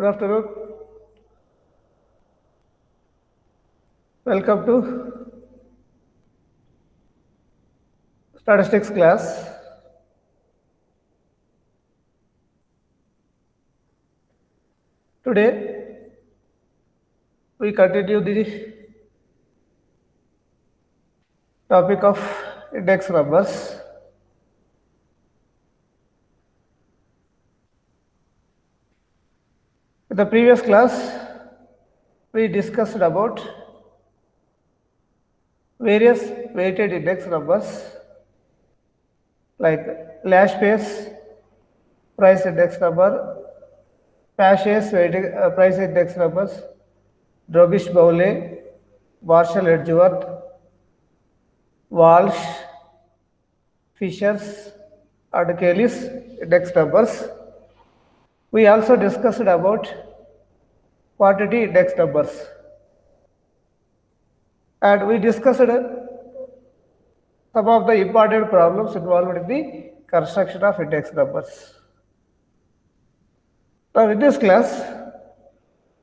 Good afternoon. Welcome to statistics class. Today we continue the topic of index numbers. In the previous class, we discussed about various weighted index numbers like Lash Pace price index number, Pashes price index numbers, Drogish Bowley, Marshall Edgeworth, Walsh, Fishers, and Kelly's index numbers. We also discussed about quantity index numbers, and we discussed some of the important problems involved in the construction of index numbers. Now, in this class,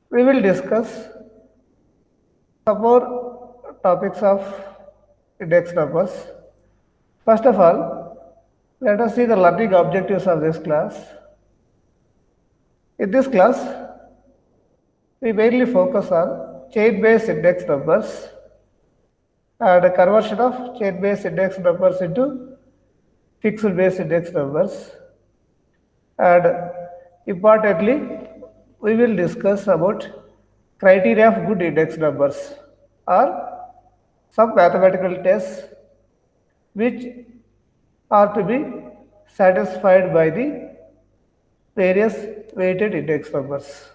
we will discuss some more topics of index numbers. First of all, let us see the learning objectives of this class. In this class, we mainly focus on chain-based index numbers and the conversion of chain-based index numbers into fixed-based index numbers. And importantly, we will discuss about criteria of good index numbers or some mathematical tests which are to be satisfied by the various weighted index numbers.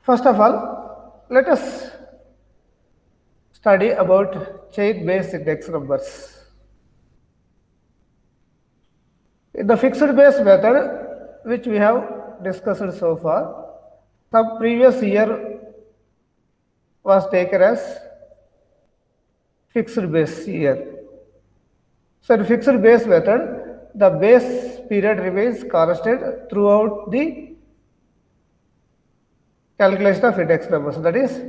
First of all, let us study about chain-based index numbers. In the fixed-based method, which we have discussed so far, some previous year was taken as fixed-base year. So, in fixed-base method, the base period remains constant throughout the calculation of index numbers. That is,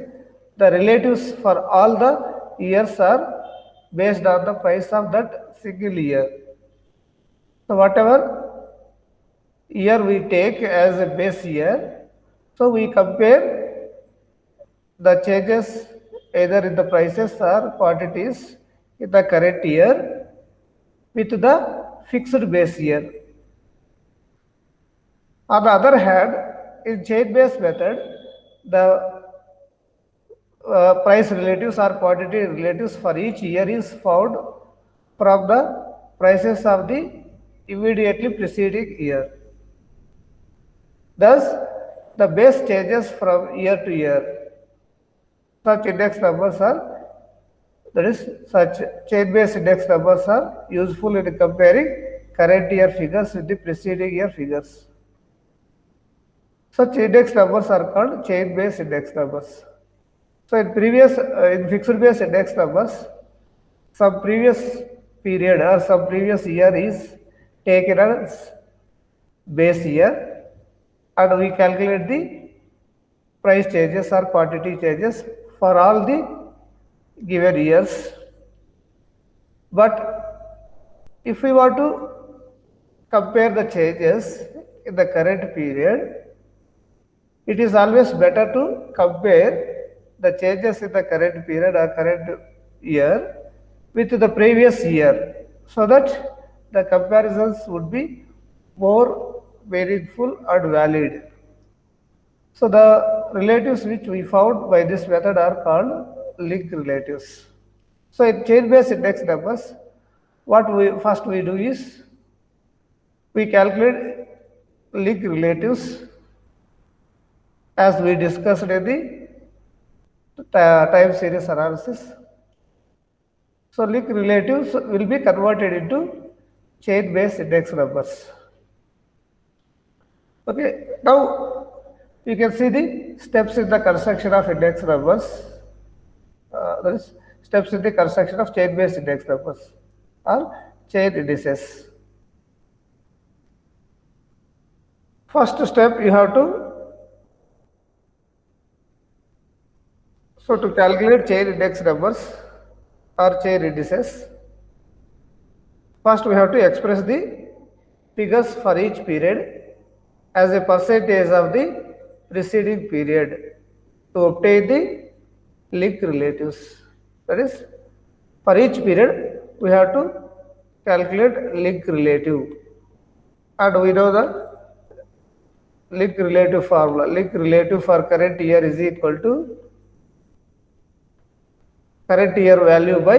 the relatives for all the years are based on the price of that single year. So, whatever year we take as a base year, so we compare the changes either in the prices or quantities in the current year with the fixed base year. On the other hand, in chain-based method, the price relatives or quantity relatives for each year is found from the prices of the immediately preceding year. Thus, the base changes from year to year. Such index numbers are, that is, such chain-based index numbers are useful in comparing current year figures with the preceding year figures. Such index numbers are called chain-based index numbers. So, in fixed-based index numbers, some previous period or some previous year is taken as base year, and we calculate the price changes or quantity changes for all the given years. But if we want to compare the changes in the current period, it is always better to compare the changes in the current period or current year with the previous year, so that the comparisons would be more meaningful and valid. So the relatives which we found by this method are called linked relatives. So in chain-based index numbers, what we first we do is we calculate linked relatives as we discussed in the time series analysis. So linked relatives will be converted into chain-based index numbers. Okay, now you can see the steps in the construction of index numbers. That is, steps in the construction of chain-based index numbers or chain indices. First step you have to, so to calculate chain index numbers or chain indices, first we have to express the figures for each period as a percentage of the preceding period to obtain the link relatives. That is, for each period we have to calculate link relative, and we know the link relative formula. Link relative for current year is equal to current year value by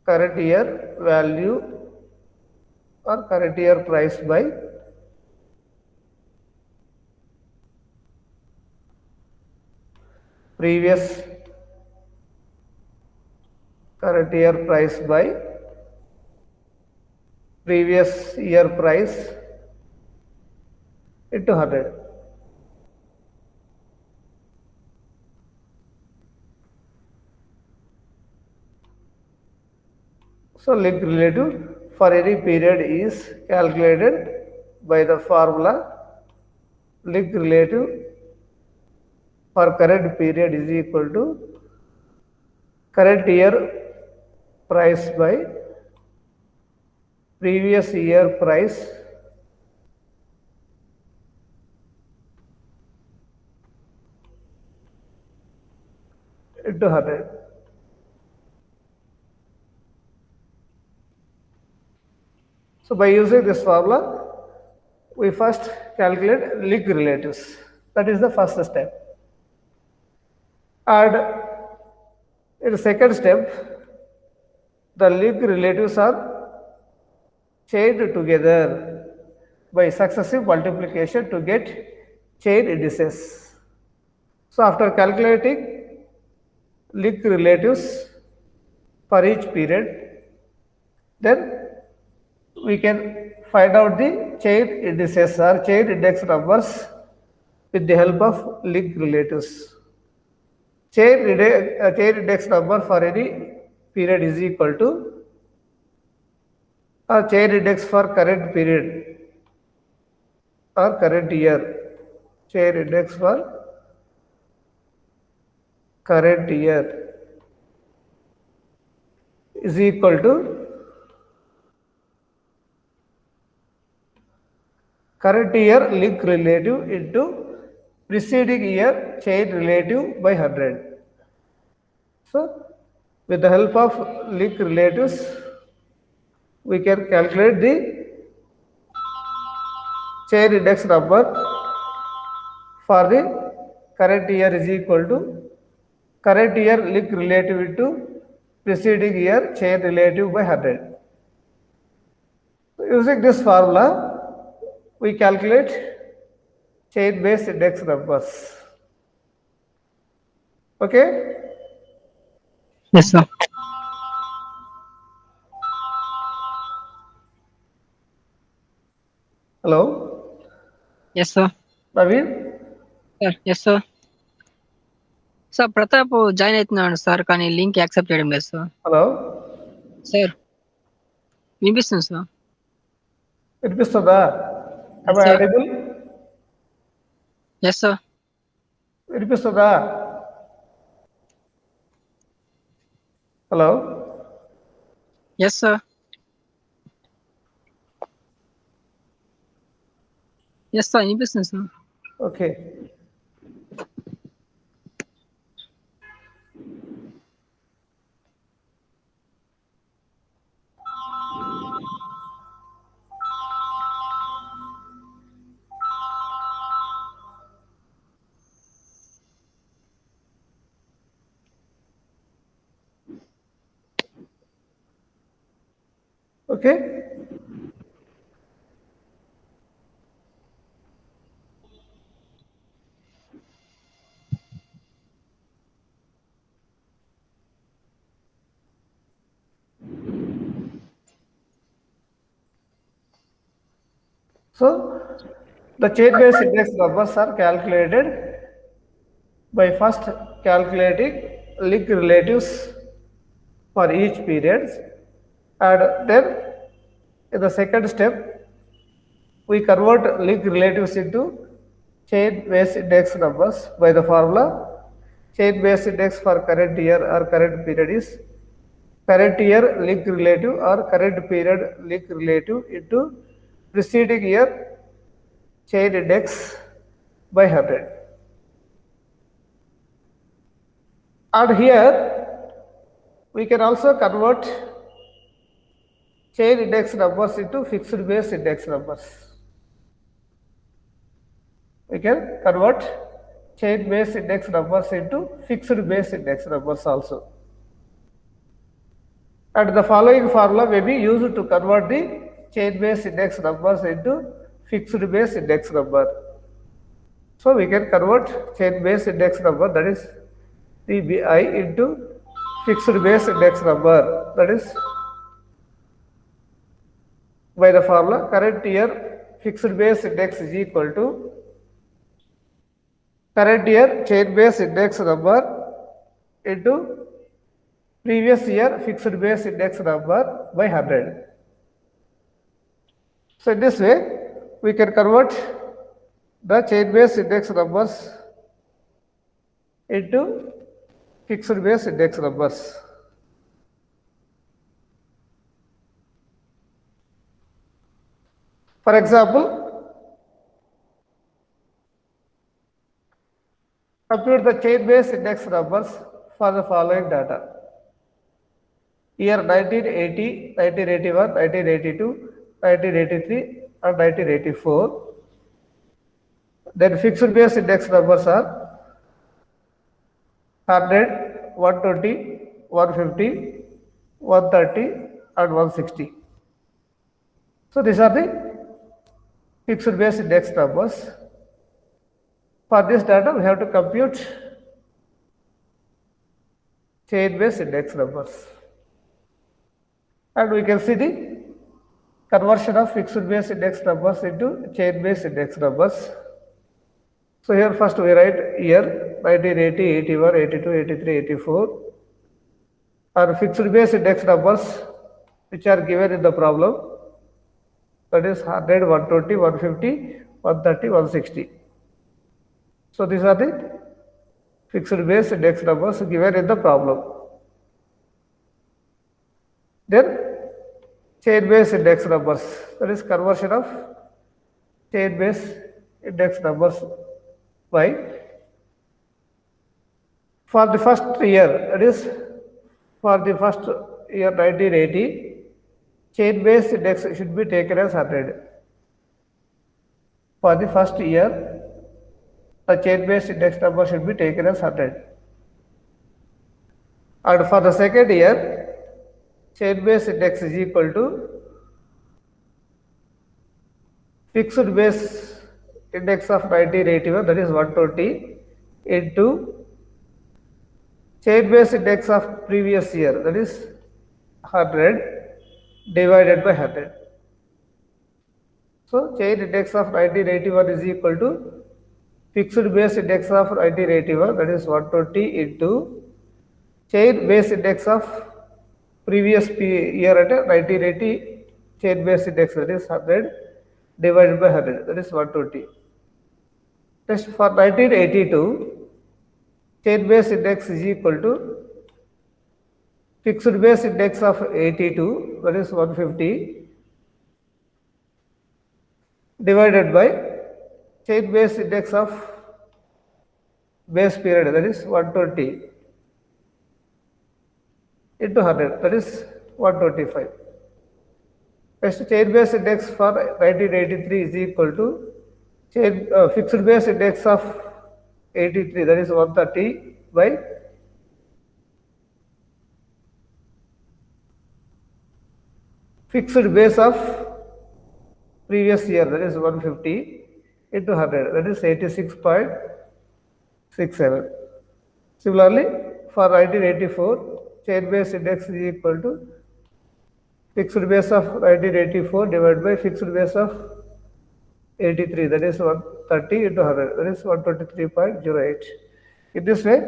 current year value or current year price by previous current year price by previous year price into 100. So link relative for any period is calculated by the formula link relative for current period is equal to current year price by previous year price into 100. So by using this formula, we first calculate link relatives. That is the first step. And in the second step, the link relatives are chained together by successive multiplication to get chain indices. So after calculating link relatives for each period, then we can find out the chain indices or chain index numbers with the help of link relatives. Chain index number for any period is equal to chain index for current period or current year. Chain index for current year is equal to current year link relative into preceding year chain relative by 100. So with the help of link relatives, we can calculate the chain index number for the current year is equal to current year link relative into preceding year chain relative by 100. So using this formula, we calculate chain based index numbers. Okay? Yes, sir. Hello? Yes, sir. Naveen? Sir, yes, sir. Sir Pratap join అవుతున్నాడు sir కానీ link accept చేయడం లేదు sir. Hello? Sir వినిపిస్తుంది sir. వినిపిస్తుందా? Am yes I sir. audible? Yes sir. వినిపిస్తుందా? Hello? Yes sir. Yes sir వినిపిస్తుంది sir. Okay. Okay? So, the chain-based index numbers are calculated by first calculating link relatives for each period, and then In the second step, we convert linked relatives into chain-based index numbers by the formula. Chain-based index for current year or current period is current year linked relative or current period linked relative into preceding year chain index by 100. And here we can also convert chain index numbers into fixed base index numbers. We can convert chain base index numbers into fixed base index numbers also. And the following formula may be used to convert the chain base index numbers into fixed base index number. So we can convert chain base index number, that is CBI, into fixed base index number, that is by the formula current year fixed base index is equal to current year chain base index number into previous year fixed base index number by 100. So in this way, we can convert the chain base index numbers into fixed base index numbers. For example, compute the chain base index numbers for the following data. Year 1980, 1981, 1982, 1983 and 1984. Then fixed base index numbers are 100, 120, 150, 130 and 160. So these are the fixed base index numbers. For this data, we have to compute chain base index numbers. And we can see the conversion of fixed base index numbers into chain base index numbers. So here first we write year 1980, 81, 82, 83, 84 are fixed base index numbers which are given in the problem, that is 100, 120, 150, 130, 160. So these are the fixed base index numbers given in the problem. Then chain base index numbers, that is conversion of chain base index numbers by, for the first year, that is for the first year 1980, chain base index should be taken as 100. For the first year, the chain base index number should be taken as 100. And for the second year, chain base index is equal to fixed base index of 1981, that is 120, into chain base index of previous year, that is 100 divided by 100. So chain index of 1981 is equal to fixed base index of 1981, that is 120, into chain base index of previous year at 1980 chain base index, that is 100 divided by 100, that is 120. Next, for 1982, chain base index is equal to fixed base index of 82, that is 150, divided by chain base index of base period, that is 120, into 100, that is 125. Next, chain base index for 1983 is equal to fixed base index of 83, that is 130, by fixed base of previous year, that is 150, into 100, that is 86.67. Similarly, for 1984, chain base index is equal to fixed base of 1984 divided by fixed base of 83, that is 130 into 100, that is 123.08. In this way,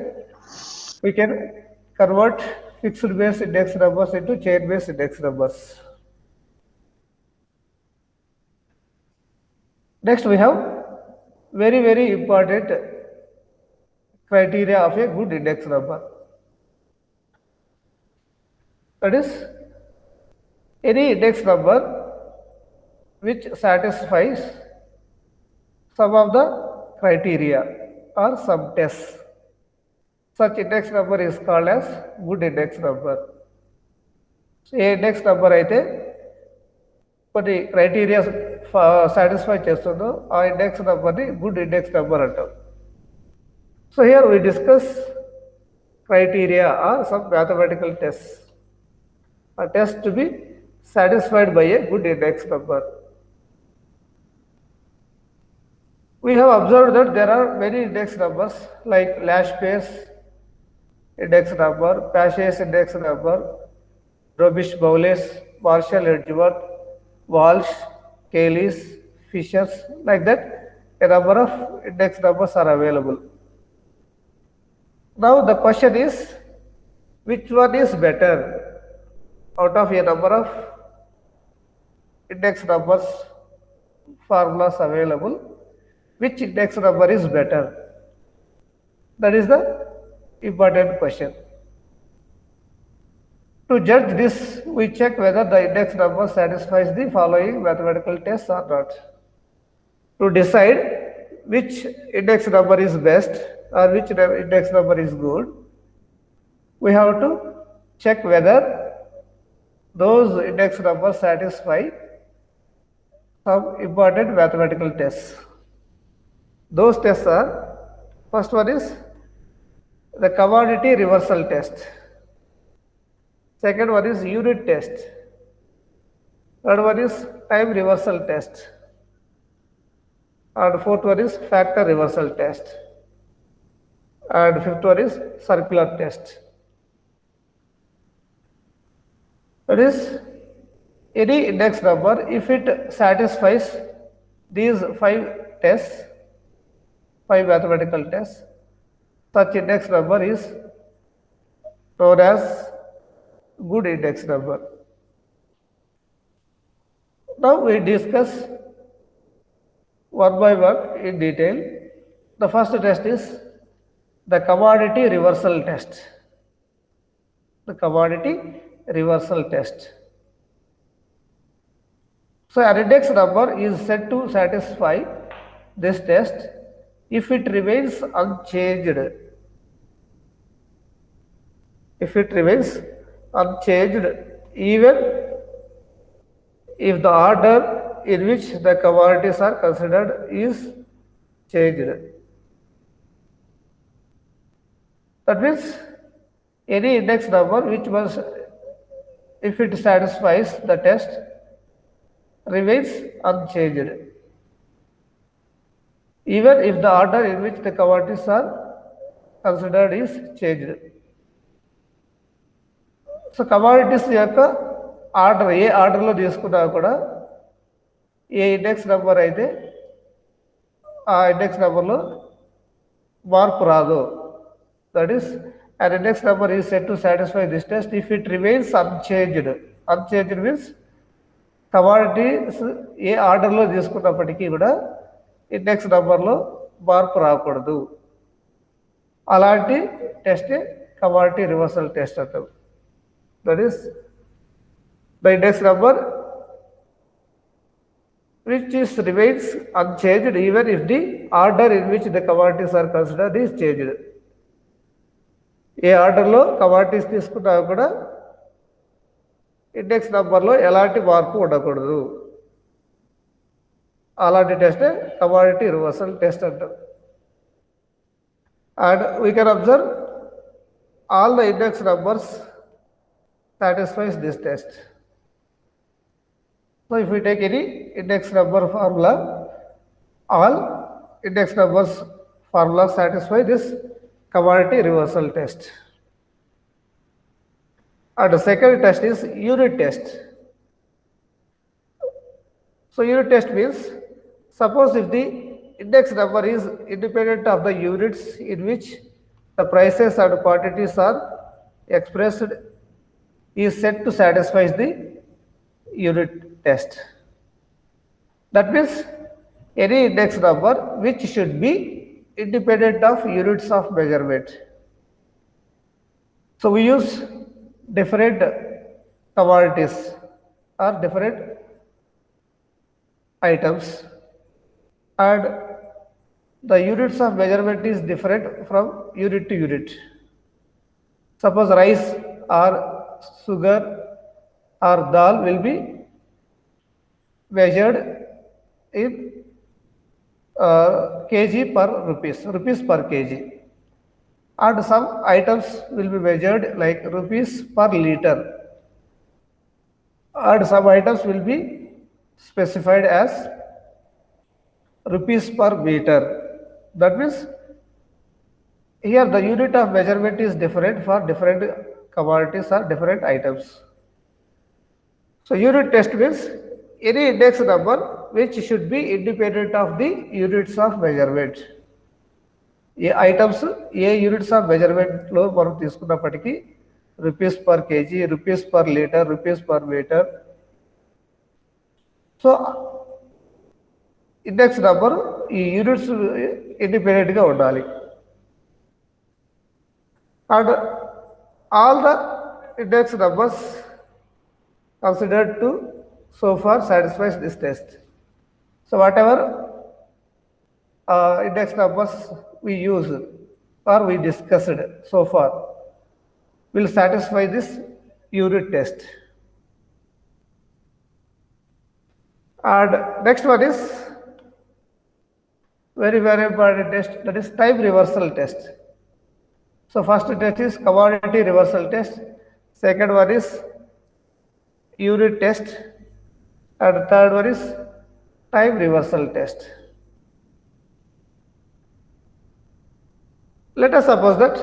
we can convert fixed base index numbers into chain base index numbers. Next we have very important criteria of a good index number. That is, any index number which satisfies some of the criteria or some tests. Such index number is called as good index number. So, ఏ index number అయితే కొన్ని criteria satisfy చేస్తుందో ఆ index నెంబర్ని good index number అంటాం. So here we discuss criteria or some mathematical tests. A test to be satisfied by a good index number. We have observed that there are many index numbers like Lash-Pace index number, Paget's index number, Robisch-Bowles, Marshall-Edgeworth, Walsh, Cayley's, Fisher's, like that. A number of index numbers are available. Now the question is, which one is better out of a number of index numbers formulas available? Which index number is better? That is the important question. To judge this, we check whether the index number satisfies the following mathematical tests or not. To decide which index number is best or which index number is good, we have to check whether those index numbers satisfy some important mathematical tests. Those tests are, first one is the commodity reversal test. Second one is unit test. Third one is time reversal test. And fourth one is factor reversal test. And fifth one is circular test. That is, any index number, if it satisfies these 5 tests, 5 mathematical tests, such index number is known as good index number. Now we discuss one by one in detail. The first test is the commodity reversal test. The commodity reversal test. So an index number is said to satisfy this test if it remains unchanged. If it remains unchanged even if the order in which the commodities are considered is changed. That means any index number which was, if it satisfies the test, remains unchanged even if the order in which the commodities are considered is changed. So commodities యొక్క order ఏ ఆర్డర్లో తీసుకున్నా కూడా ఏ index number అయితే ఆ index నెంబర్లో మార్పు రాదు. That is an index number is said to satisfy this test if it remains unchanged. Unchanged means commodities ఏ ఆర్డర్లో తీసుకున్నప్పటికీ కూడా ఇండెక్స్ నెంబర్లో మార్పు రాకూడదు. అలాంటి టెస్టే కమాడిటీ రివర్సల్ టెస్ట్ అంటారు. That is, the index number which is remains unchanged even if the order in which the commodities are considered is changed. ఏ ఆర్డర్లో కమాడిటీస్ తీసుకున్నా కూడా ఇండెక్స్ నెంబర్లో ఎలాంటి మార్పు ఉండకూడదు. అలాంటి టెస్టే కమాడిటీ రివర్సల్ టెస్ట్ అంటారు. And we can observe all the index numbers satisfies this test. So if we take any index number formula, all index numbers formula satisfy this commodity reversal test. And the second test is unit test. So unit test means, suppose if the index number is independent of the units in which the prices and quantities are expressed, is said to satisfy the unit test. That means any index number which should be independent of units of measurement. So we use different commodities or different items, and the units of measurement is different from unit to unit. Suppose rice or sugar or dal will be measured in kg per rupees per kg. And some items will be measured like rupees per liter, and some items will be specified as rupees per meter. That means here the unit of measurement is different for different commodities or different items. So unit test means any index number which should be independent of the units of measurement. ఏ items ఏ units of మెజర్మెంట్లో మనం తీసుకున్నప్పటికీ rupees per KG, rupees per litre, rupees per metre. So index number ఈ units ఇండిపెండెంట్గా ఉండాలి. And all the index numbers considered to so far satisfies this test. So whatever index numbers we use or we discussed so far will satisfy this unit test. And next one is very important test, that is time reversal test. So first test is commodity reversal test, second one is unit test, and third one is time reversal test. Let us suppose that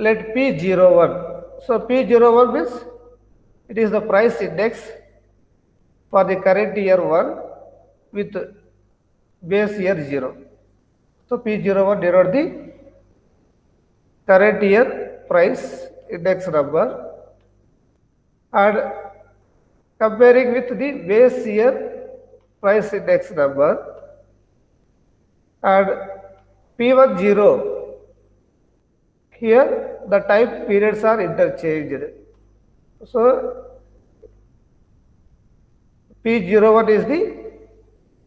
let P01. So P01 means it is the price index for the current year 1 with base year 0. So P01 denote the current year price index number, and comparing with the base year price index number, and P10, here the time periods are interchanged. So P01 is the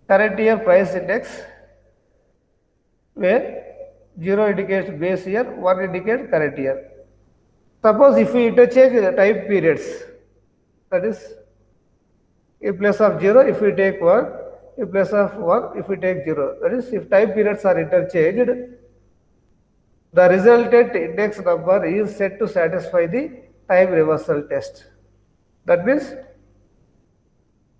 current year price index, where 0 indicates base year, 1 indicates current year. Suppose if we interchange the time periods, that is in place of 0 if we take 1, in place of 1 if we take 0. That is, if time periods are interchanged, the resultant index number is set to satisfy the time reversal test. That means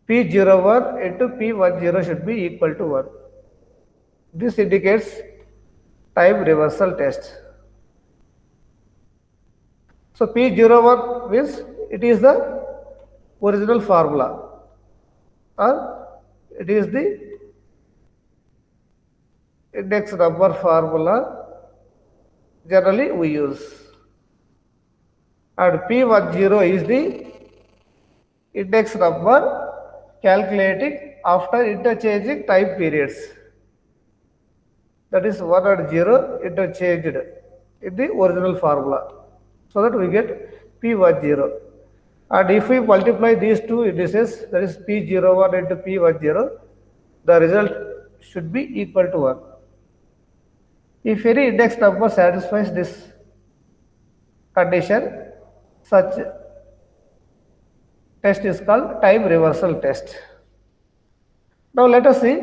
P01 into P10 should be equal to 1. This indicates time reversal test. So P01 means it is the original formula, or it is the index number formula generally we use, and P10 is the index number calculating after interchanging time periods. That is 1 and 0 interchanged in the original formula, so that we get P10. And if we multiply these two indices, that is P01 into P10, the result should be equal to 1. If any index number satisfies this condition, such test is called time reversal test. Now let us see,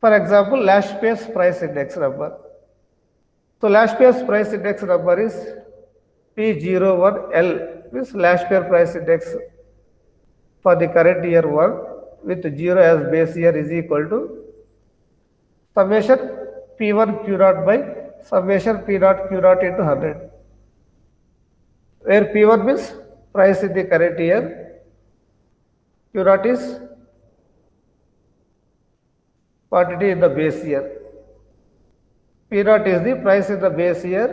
for example, last year's price index number. So last year's price index number is P01L, means last year price index for the current year 1 with 0 as base year is equal to summation P1 Q0 by summation P0 Q0 into 100, where P1 means price in the current year, Q0 is quantity in the base year. P0 is the price in the base year,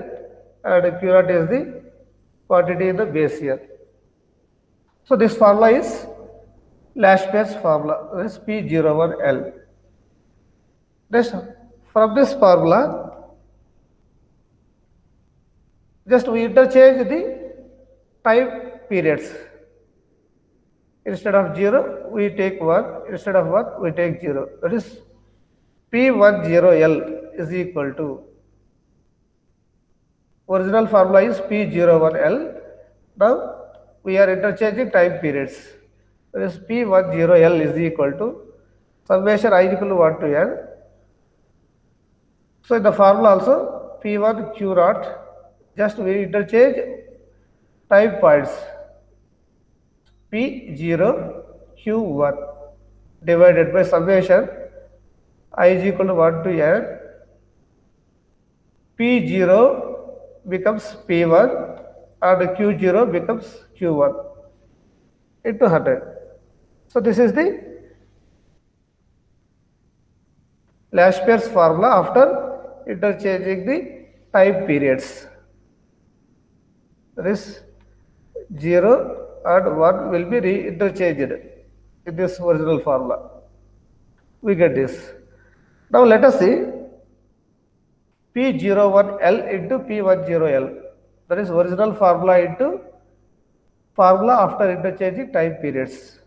and Q0 is the quantity in the base year. So this formula is Lashpier's formula is P01L. Next, from this formula, just we interchange the time periods. Instead of 0, we take 1. Instead of 1, we take 0. That is P10L is equal to, original formula is P01L. Now we are interchanging time periods. That is P10L is equal to summation I is equal to 1 to n. So in the formula also P1 Q naught, just we interchange time points P0 Q1 divided by summation I is equal to 1 to n. P0 becomes P1 and Q0 becomes Q1 into 100. So this is the Lashpier's formula after interchanging the time periods. This 0 and 1 will be interchanged in this original formula. We get this. Now let us see P01L into P10L. That is original formula into formula after interchanging time periods.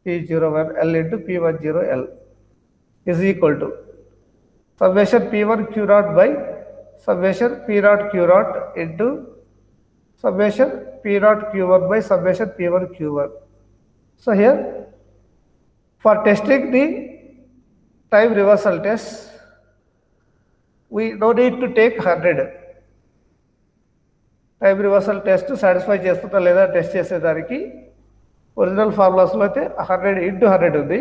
P01L into P10L is equal to summation P1 Q naught by summation P naught Q naught into summation P naught Q1 by summation P1 Q1. So here, for testing the time reversal test, we no need to take 100. Time reversal test satisfy చేస్తుందా లేదా test చేసేదానికి original ఫార్ములాస్లో అయితే 100 into 100 ఉంది.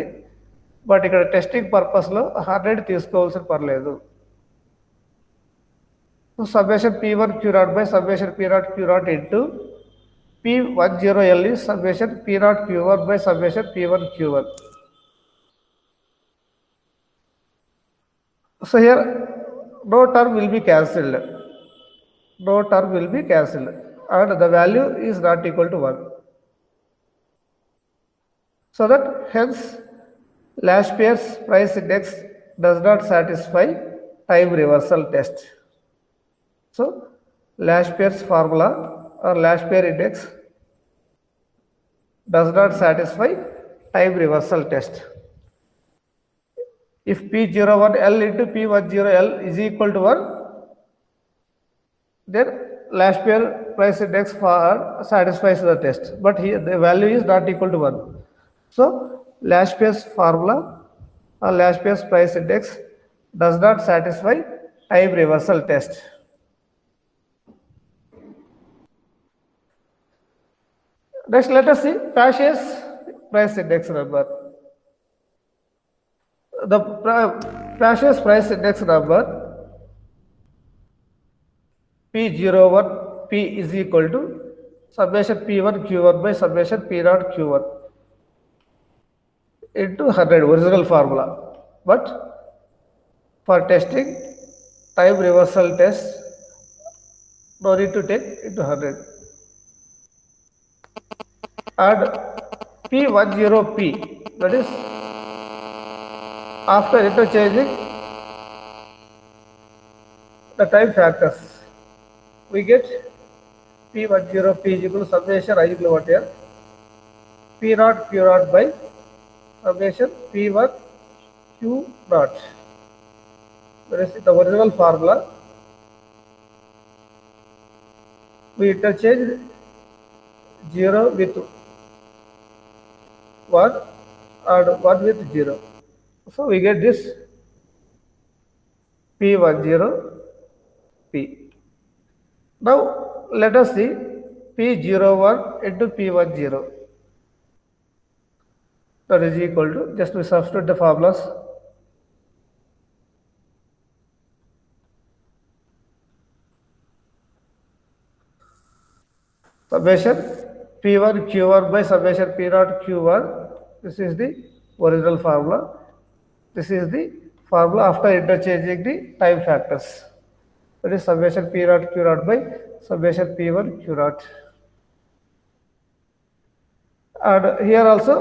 But ఇక్కడ testing పర్పస్లో 100 తీసుకోవాల్సిన పర్లేదు. Summation P1 Q naught by summation P naught Q naught into P10L is summation P naught Q1 by summation P1 Q1. So here no term will be cancelled. No term will be cancelled and the value is not equal to 1. So that hence Lashpier's price index does not satisfy time reversal test. So Lashpier's formula or Lashpier index does not satisfy time reversal test. If P01L into P10L is equal to 1, then Lashpier price index satisfies the test, but here the value is not equal to 1. So Lashpier's formula or Lashpier's price index does not satisfy time reversal test. Next, let us see Pash's price index number. The Pash's price index number P01 P is equal to summation P1 Q1 by summation P naught Q1 into 100 original formula. But for testing time reversal test, no need to take into 100. And P10P, that is after interchanging the time factors, we get P10P is equal to summation I is equal to what here? P naught Q naught by summation P1 Q naught. That is the original formula. We interchange 0 with 1 and 1 with 0. So we get this P10P. Now let us see P01 into P10. That is equal to, just we substitute the formulas. Summation P1 Q1 by summation P naught Q1. This is the original formula. This is the formula after interchanging the time factors. That is summation P naught Q naught by summation P1 Q naught. And here also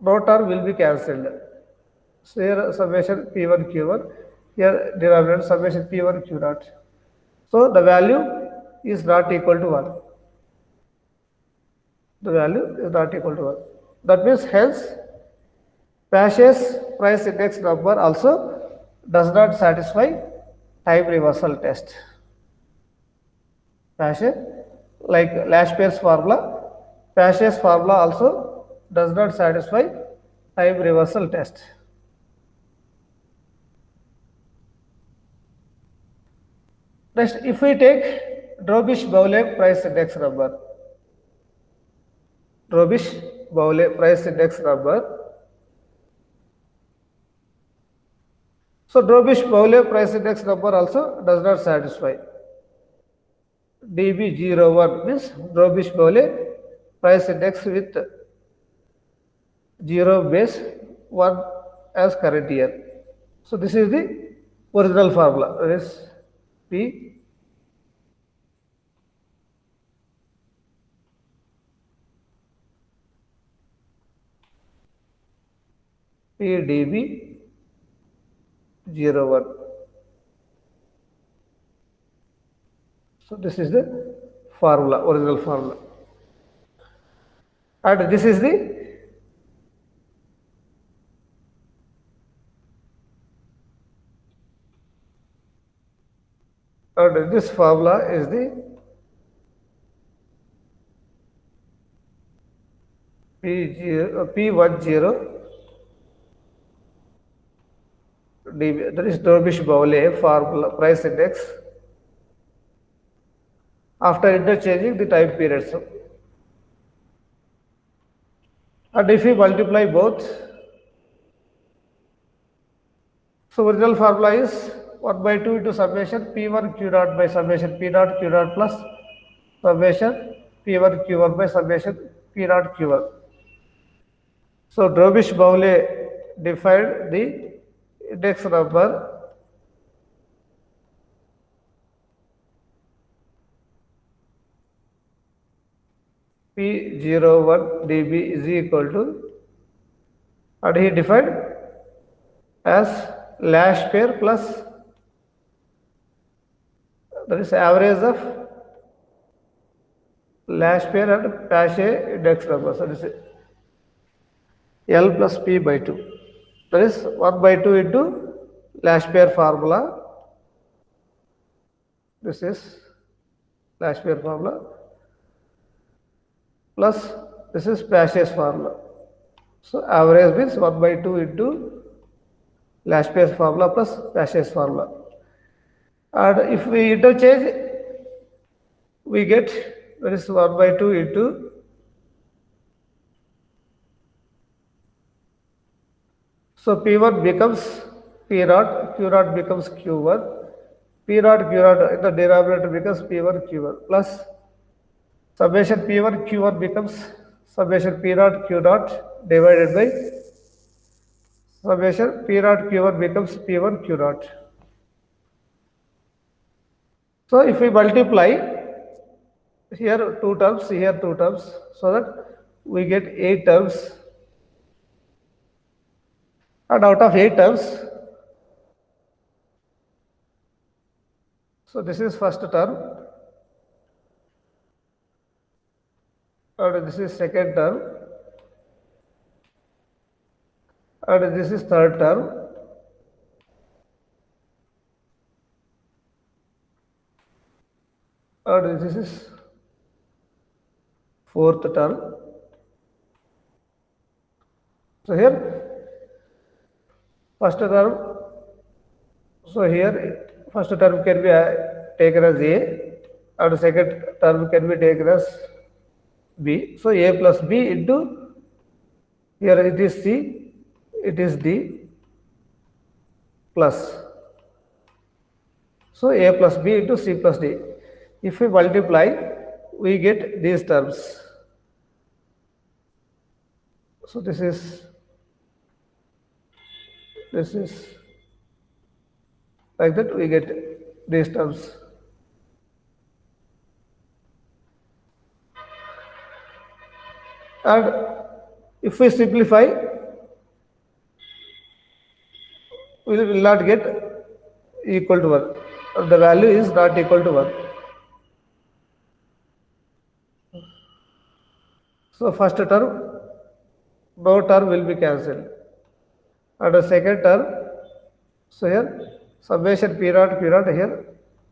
no term will be cancelled. So here summation P1 Q1, here denominator summation P1 Q naught. So the value is not equal to 1. The value is not equal to 1. That means hence Pache's price index number also does not satisfy time reversal test. Pache, like Lashpay's formula, Pache's formula also does not satisfy time reversal test. Next, if we take Drobish-Bowley price index number, Drobish-Bowley price index number. So Drobish-Bowley price index number also does not satisfy. DB01 means Drobish-Bowley price index with 0 base 1 as current year. So this is the original formula. That is PDB01. So this is the formula, original formula. And this is the and this formula is the P10 dB, that is Drobish-Bowley formula price index after interchanging the time periods. And if we multiply both, so original formula is 1 by 2 into summation P1 Q naught by summation P naught Q naught plus summation P1 Q1 by summation P naught Q1. So Drobish-Bowley defined the index number P01 dB is equal to, and he defined as Lashpayer plus, that is average of Lashpayer and Pache index number. So this is L plus P by 2. That is 1 by 2 into Lashpayer formula. This is Lashpayer formula plus this is Pache's formula. So average means 1 by 2 into Lashpayer's formula plus Pache's formula. And if we interchange, we get, that is 1 by 2 into, so P1 becomes P naught, Q naught becomes Q1, P naught, Q naught in the denominator becomes P1 Q1 plus summation P1 Q1 becomes summation P naught Q naught divided by summation P naught Q1 becomes P1 Q naught. So if we multiply here 2 terms, here 2 terms, so that we get 8 terms. And out of 8 terms, so this is first term, and this is second term, and this is third term, and this is fourth term. So here first term, so here first term can be taken as A and second term can be taken as B. So A plus B into, here it is C, it is D plus. So A plus B into C plus D. If we multiply, we get these terms. So this is like that, we get these terms. And if we simplify, will not get equal to 1. The value is not equal to 1. So first term, no term will be cancelled. And the second term, so here summation P naught here,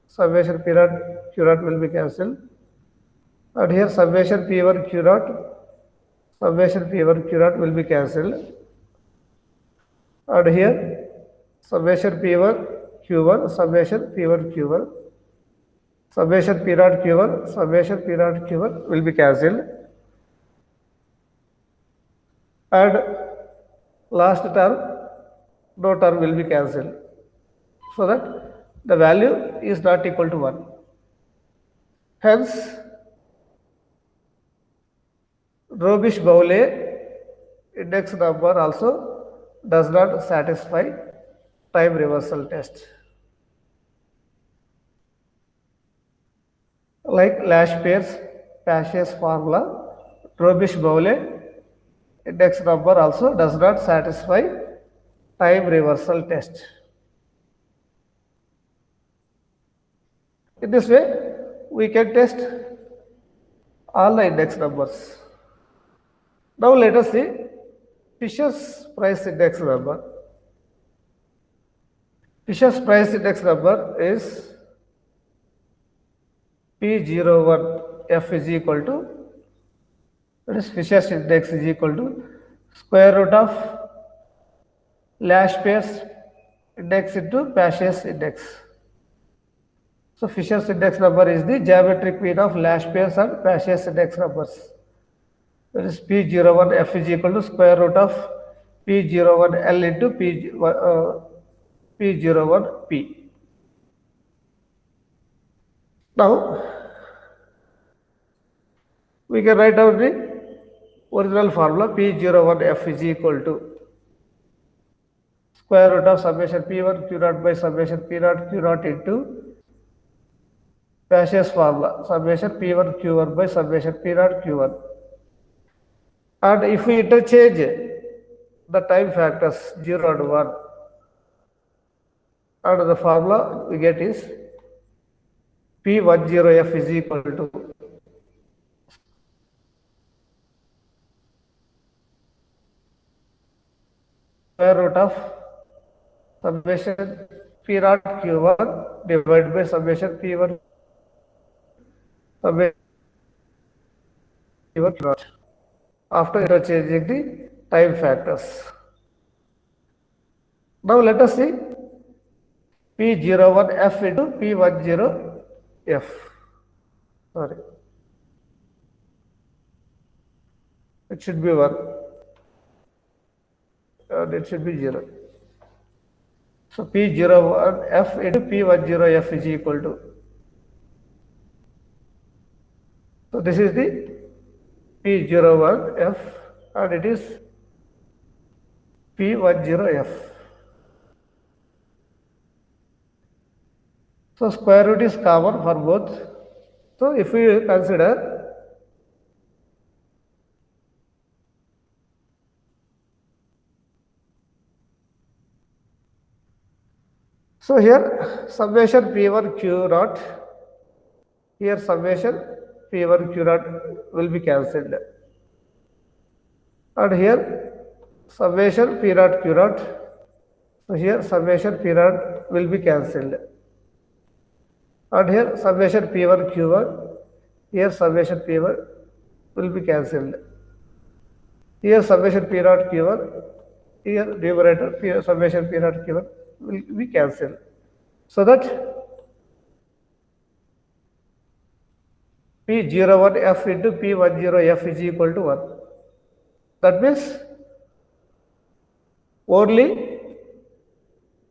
summation P naught Q naught will be cancelled. And here summation P1 Q naught, summation P1 Q naught will be cancelled. And here summation P1 Q1, summation P1 Q1, summation P naught Q1, summation P naught Q1 will be cancelled. And last term, no term will be cancelled. So that the value is not equal to 1. Hence, Robisch-Bowley index number also does not satisfy time reversal test. Like Lash-Pierce formula, Robisch-Bowley index number also does not satisfy time reversal test. In this way, we can test all the index numbers. Now let us see Fisher's price index number. Fisher's price index number is P01 F is equal to, that is Fisher's index is equal to square root of Lash-Pierce index into Pash's index. So Fisher's index number is the geometric mean of Lash-Pierce and Pash's index numbers. That is P01 F is equal to square root of P01 L into P01 P. Now, we can write down the original formula P01 F is equal to square root of summation P1 Q naught by summation P naught Q naught into Pash's formula summation P1 Q1 by summation P naught Q1. And if we interchange the time factors 0 and 1, and the formula we get is P10F is equal to square root of summation P naught Q1 divided by summation P1 summation P1 Q naught after interchanging the time factors. Now let us see P01F into P10F. Sorry. It should be 1. And it should be 0. So P01F into P10F is equal to. So this is the P01F and it is P10F. So square root is common for both. So if we consider so here summation P1 Q naught, here summation P1 Q naught will be cancelled. And here summation P naught Q naught, so here summation P naught will be cancelled. And here summation P1 Q1, here summation P1 will be cancelled. Here summation P naught Q1, here numerator summation P naught Q1 will be cancelled. So that P01F into P10F is equal to 1. That means only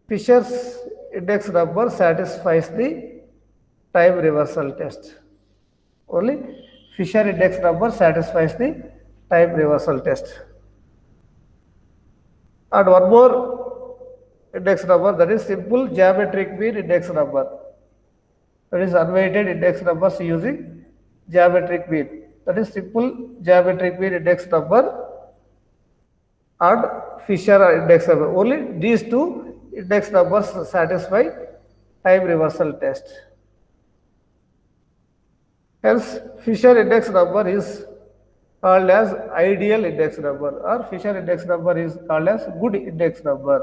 Fisher's index number satisfies the time reversal test. Only Fisher index number satisfies the time reversal test. And one more index number, that is simple geometric mean index number. That is unweighted index numbers using geometric mean. That is simple geometric mean index number and Fisher index number. Only these two index numbers satisfy time reversal test. Hence, Fisher index number is called as ideal index number, or Fisher index number is called as good index number.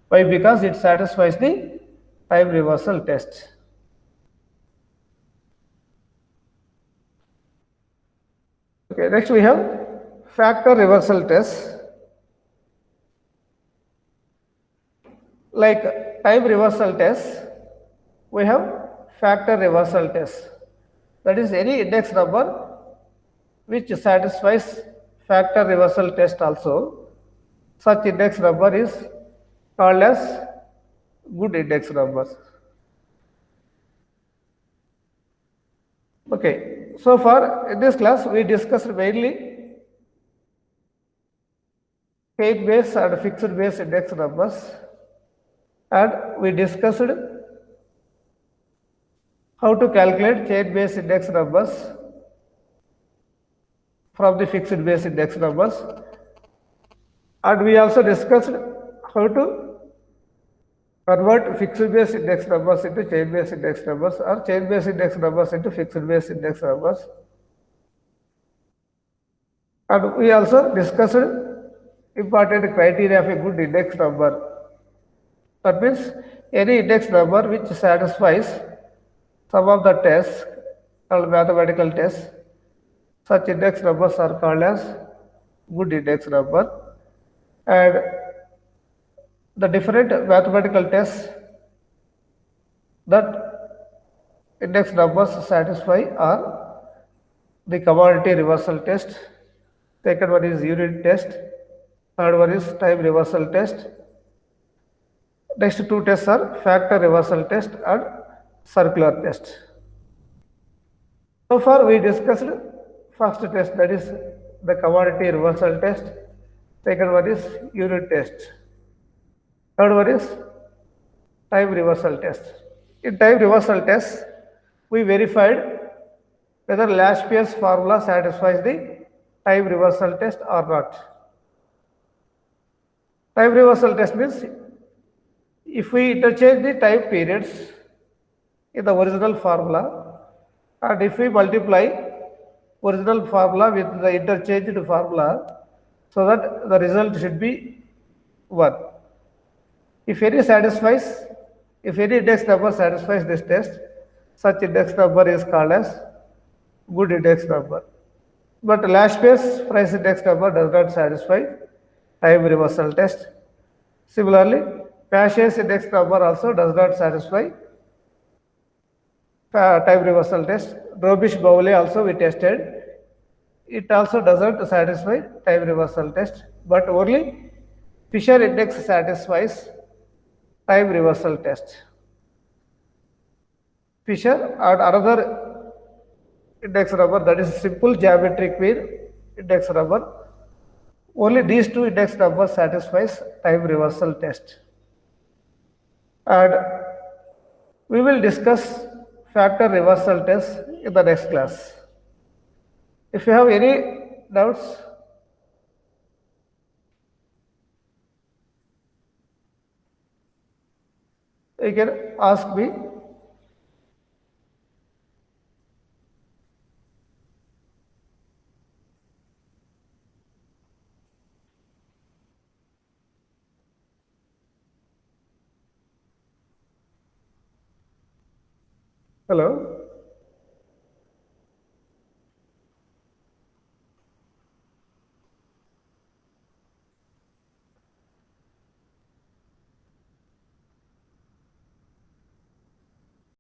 Why? Because it satisfies the time reversal test. Okay, next we have factor reversal test. Like time reversal test, we have factor reversal test. That is any index number which satisfies factor reversal test also. Such index number is called as good index numbers. Okay, so far in this class we discussed mainly chain base and fixed base index numbers, and we discussed how to calculate chain base index numbers from the fixed base index numbers, and we also discussed how to convert fixed base index numbers into chain base index numbers, or chain base index numbers into fixed base index numbers. And we also discussed important criteria of a good index number. That means any index number which satisfies some of the tests called mathematical tests, such index numbers are called as good index number. And the different mathematical tests that index numbers satisfy are the commodity reversal test, second one is unit test, third one is time reversal test. Next two tests are factor reversal test and circular test. So far we discussed first test, that is the commodity reversal test, second one is unit test, third one is time reversal test. In time reversal test, we verified whether Laspier's formula satisfies the time reversal test or not. Time reversal test means if we interchange the time periods in the original formula, and if we multiply original formula with the interchanged formula, so that the result should be 1. If any index number satisfies this test, such index number is called as good index number. But Laspier's price index number does not satisfy time reversal test. Similarly, Paget's index number also does not satisfy time reversal test. Robisch-Bouillet also we tested. It also doesn't satisfy time reversal test, but only Fisher index satisfies time reversal test. Fisher and another index number, that is simple geometric mean index number. Only these two index numbers satisfies time reversal test. And we will discuss factor reversal test in the next class. If you have any doubts, you can ask me. Hello.